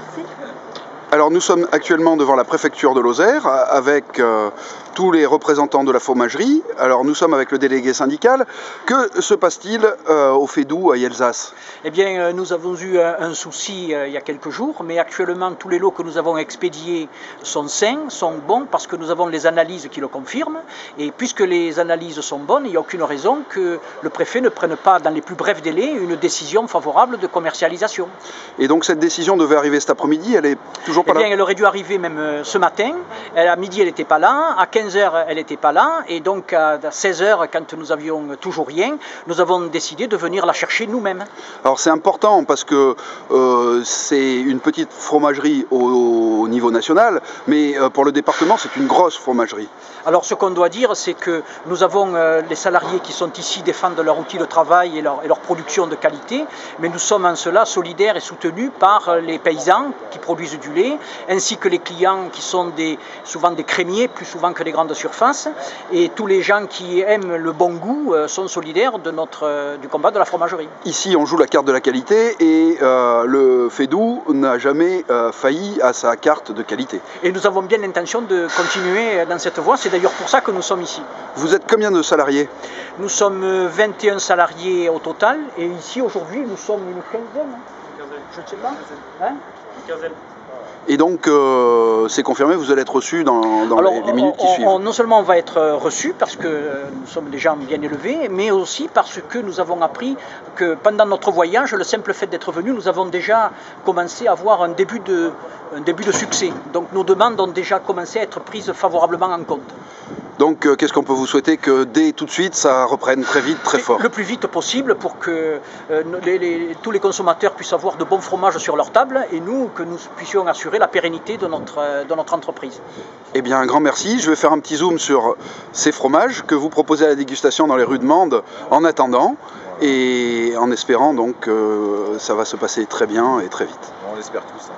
Merci. Alors nous sommes actuellement devant la préfecture de Lozère avec tous les représentants de la fromagerie. Alors nous sommes avec le délégué syndical. Que se passe-t-il au Fédoux à Yelzas? Eh bien, nous avons eu un souci il y a quelques jours, mais actuellement tous les lots que nous avons expédiés sont sains, sont bons, parce que nous avons les analyses qui le confirment. Et puisque les analyses sont bonnes, il n'y a aucune raison que le préfet ne prenne pas dans les plus brefs délais une décision favorable de commercialisation. Et donc cette décision devait arriver cet après-midi, elle est toujours pas là? Eh bien, elle aurait dû arriver même ce matin. À midi, elle n'était pas là. À 15h, elle n'était pas là. Et donc, à 16h, quand nous avions toujours rien, nous avons décidé de venir la chercher nous-mêmes. Alors, c'est important parce que c'est une petite fromagerie au niveau national, mais pour le département, c'est une grosse fromagerie. Alors, ce qu'on doit dire, c'est que nous avons les salariés qui sont ici défendent leur outil de travail et leur production de qualité, mais nous sommes en cela solidaires et soutenus par les paysans qui produisent du lait, ainsi que les clients qui sont souvent des crémiers, plus souvent que des grandes surfaces, et tous les gens qui aiment le bon goût sont solidaires du combat de la fromagerie. Ici, on joue la carte de la qualité et le Fédoux n'a jamais failli à sa carte de qualité. Et nous avons bien l'intention de continuer dans cette voie, c'est d'ailleurs pour ça que nous sommes ici. Vous êtes combien de salariés? Nous sommes 21 salariés au total, et ici aujourd'hui nous sommes une quinzaine. Je ne sais pas. Hein? Une quinzaine. Et donc, c'est confirmé, vous allez être reçu dans les minutes qui suivent. Non seulement on va être reçu parce que nous sommes des gens bien élevés, mais aussi parce que nous avons appris que pendant notre voyage, le simple fait d'être venu, nous avons déjà commencé à avoir un début de succès. Donc nos demandes ont déjà commencé à être prises favorablement en compte. Donc, qu'est-ce qu'on peut vous souhaiter? Que dès tout de suite, ça reprenne très vite, très fort. Le plus vite possible pour que tous les consommateurs puissent avoir de bons fromages sur leur table et que nous puissions assurer la pérennité de notre entreprise. Eh bien, un grand merci. Je vais faire un petit zoom sur ces fromages que vous proposez à la dégustation dans les rues de Mende en attendant et en espérant donc que ça va se passer très bien et très vite. On l'espère tous.